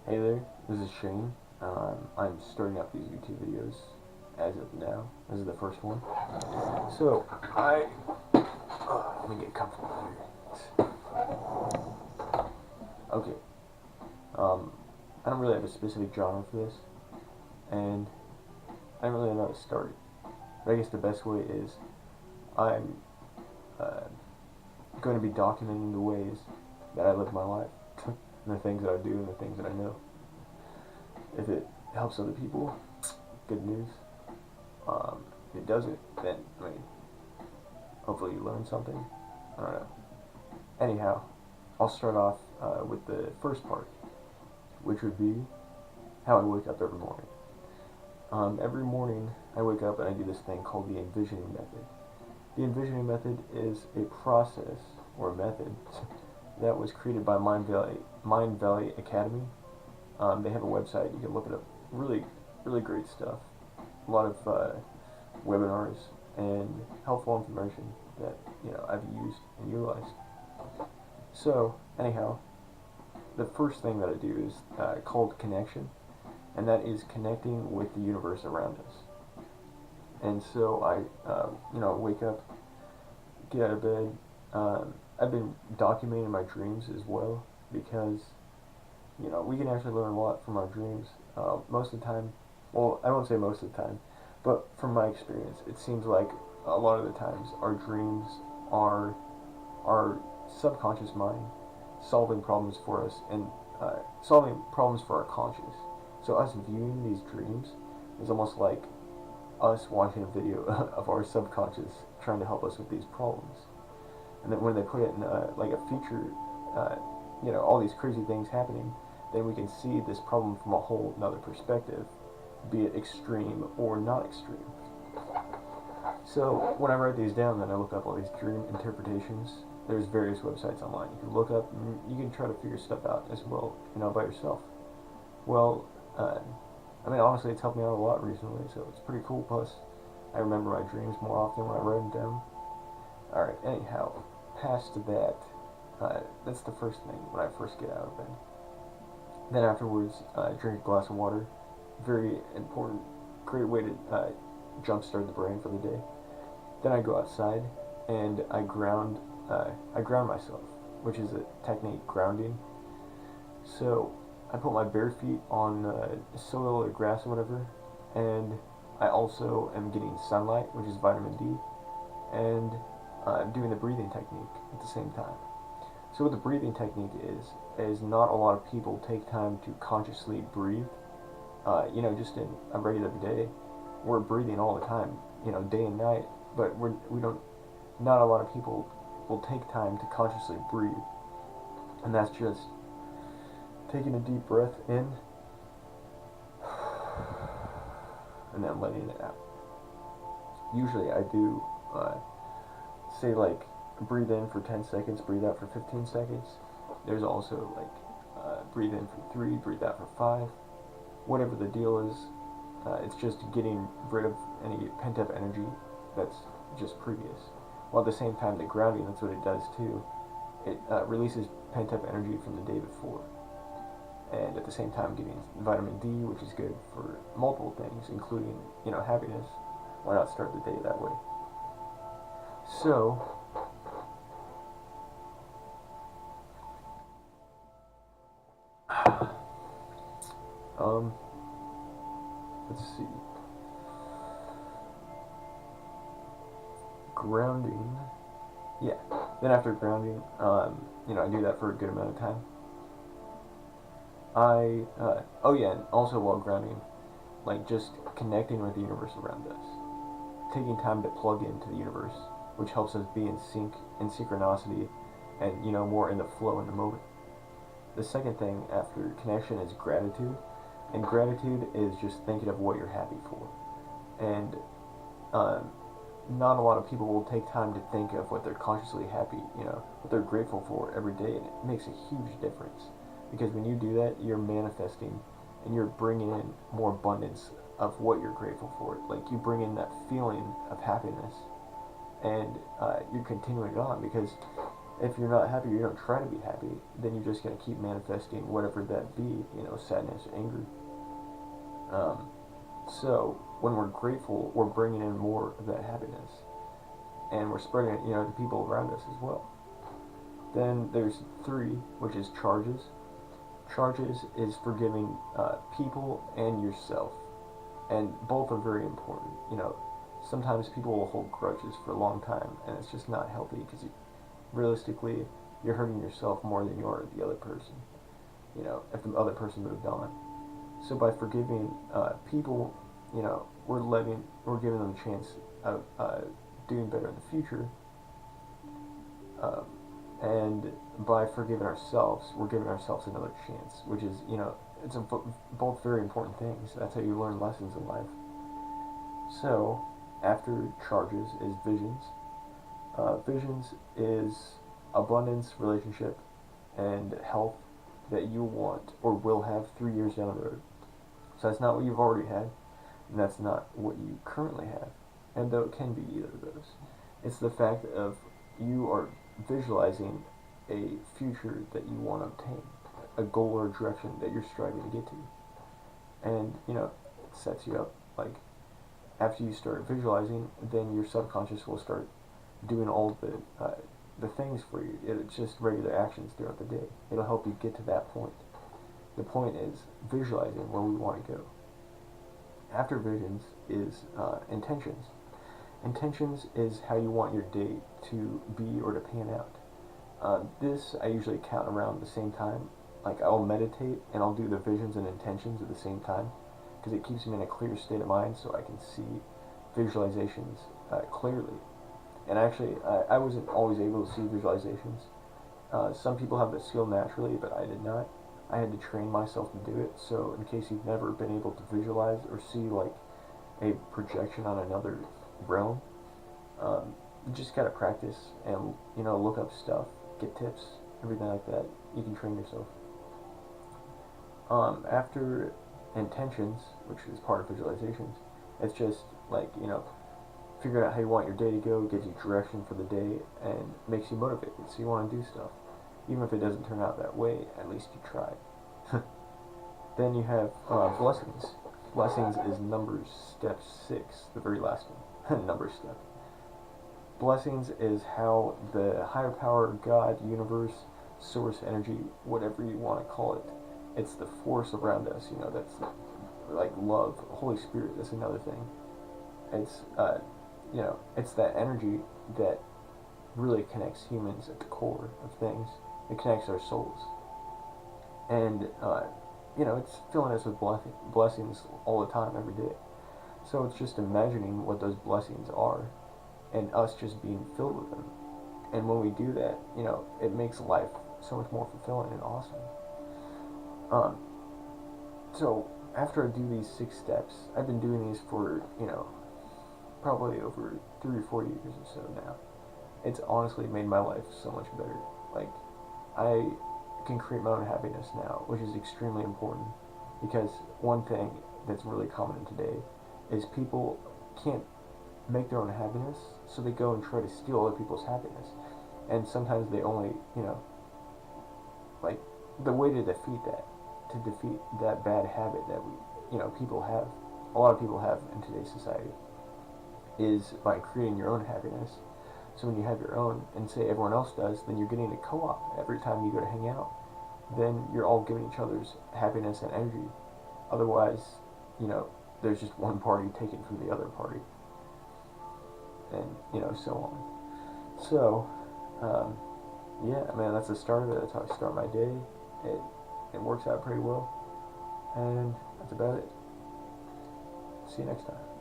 Hey there, this is Shane. I'm starting up these YouTube videos as of now. This is the first one. So, let me get comfortable here. Okay, I don't really have a specific genre for this, and I don't really know how to start it. But I guess the best way is I'm uh, going to be documenting the ways that I live my life, and the things that I do, and the things that I know. If it helps other people, good news. If it doesn't, then, hopefully you learn something. I don't know. Anyhow, I'll start off with the first part, which would be how I wake up every morning. Every morning, I wake up and I do this thing called the envisioning method. The envisioning method is a process or a method that was created by Mind Valley Academy. They have a website. You can look it up. Really, really great stuff. A lot of webinars and helpful information that I've used and utilized. So anyhow, the first thing that I do is called connection, and that is connecting with the universe around us. And so I wake up, get out of bed. I've been documenting my dreams as well because we can actually learn a lot from our dreams. Most of the time, well, I won't say most of the time, but from my experience, it seems like a lot of the times our dreams are our subconscious mind solving problems for us and solving problems for our conscious. So us viewing these dreams is almost like us watching a video of our subconscious trying to help us with these problems. And then when they put it in like a feature, all these crazy things happening, then we can see this problem from a whole another perspective, be it extreme or not extreme. So when I write these down, then I look up all these dream interpretations. There's various websites online you can look up, and you can try to figure stuff out as well, by yourself. Well, honestly, it's helped me out a lot recently, so it's pretty cool. Plus, I remember my dreams more often when I write them down. Alright, anyhow, past that, that's the first thing when I first get out of bed. Then afterwards, drink a glass of water. Very important, great way to jumpstart the brain for the day. Then I go outside and I ground myself, which is a technique, grounding. So I put my bare feet on soil or grass or whatever, and I also am getting sunlight, which is vitamin D, and I'm doing the breathing technique at the same time. So what the breathing technique is not a lot of people take time to consciously breathe. Just in a regular day, we're breathing all the time, day and night, but we don't. Not a lot of people will take time to consciously breathe, and that's just taking a deep breath in and then letting it out. Usually, I do say like breathe in for 10 seconds, breathe out for 15 seconds. There's also like breathe in for 3, breathe out for 5. Whatever the deal is, it's just getting rid of any pent up energy that's just previous. While at the same time, the grounding, that's what it does too. It releases pent up energy from the day before. And at the same time, giving vitamin D, which is good for multiple things, including, happiness. Why not start the day that way? So, let's see. Grounding. Yeah. Then after grounding, I do that for a good amount of time. Oh yeah, and also while grounding, like just connecting with the universe around us. Taking time to plug into the universe, which helps us be in sync, in synchronicity, and, more in the flow in the moment. The second thing after connection is gratitude, and gratitude is just thinking of what you're happy for. And not a lot of people will take time to think of what they're consciously happy, what they're grateful for every day, and it makes a huge difference. Because when you do that, you're manifesting and you're bringing in more abundance of what you're grateful for. Like you bring in that feeling of happiness, and you're continuing on because If you're not happy, you don't try to be happy, then you're just going to keep manifesting whatever that be, sadness, anger. Um, so when we're grateful, we're bringing in more of that happiness, and we're spreading it, to people around us as well. Then there's 3, which is charges. Charges is forgiving people and yourself, and both are very important. Sometimes people will hold grudges for a long time, and it's just not healthy because realistically, you're hurting yourself more than you are the other person. If the other person moved on. So by forgiving people, we're giving them a chance of doing better in the future. Um, and by forgiving ourselves, we're giving ourselves another chance, which is, it's both very important things. That's how you learn lessons in life. So, after charges is visions. Visions is abundance, relationship, and health that you want or will have 3 years down the road. So that's not what you've already had, and that's not what you currently have. And though it can be either of those, it's the fact of you are visualizing a future that you want to obtain, a goal or a direction that you're striving to get to. And, it sets you up. Like, after you start visualizing, then your subconscious will start doing all the things for you. It's just regular actions throughout the day. It'll help you get to that point. The point is visualizing where we want to go. After visions is intentions. Intentions is how you want your day to be or to pan out. This I usually count around the same time. Like, I'll meditate and I'll do the visions and intentions at the same time because it keeps me in a clear state of mind so I can see visualizations clearly. And actually, I wasn't always able to see visualizations. Some people have the skill naturally, but I did not. I had to train myself to do it. So in case you've never been able to visualize or see like a projection on another realm, you just gotta practice and look up stuff, get tips, everything like that. You can train yourself. After intentions, which is part of visualizations, it's just like figuring out how you want your day to go, gives you direction for the day, and makes you motivated. So you want to do stuff. Even if it doesn't turn out that way, at least you tried. Then you have blessings. Blessings is Numbers step 6, the very last one. Numbers step. Blessings is how the higher power, God, universe, source, energy, whatever you want to call it, it's the force around us. That's like love, Holy Spirit. That's another thing. It's it's that energy that really connects humans at the core of things. It connects our souls. And, it's filling us with blessings all the time, every day. So it's just imagining what those blessings are and us just being filled with them. And when we do that, it makes life so much more fulfilling and awesome. So after I do these 6 steps, I've been doing these for, probably over 3 or 4 years or so now. It's honestly made my life so much better. Like, I can create my own happiness now, which is extremely important because one thing that's really common today is people can't make their own happiness, so they go and try to steal other people's happiness. And sometimes they only, like, the way to defeat that bad habit that people have, a lot of people have in today's society, is by creating your own happiness. So when you have your own, and say everyone else does, then you're getting a co-op every time you go to hang out. Then you're all giving each other's happiness and energy. Otherwise, there's just one party taken from the other party. And, so on. So, yeah, man, that's the start of it. That's how I start my day. It works out pretty well. And that's about it. See you next time.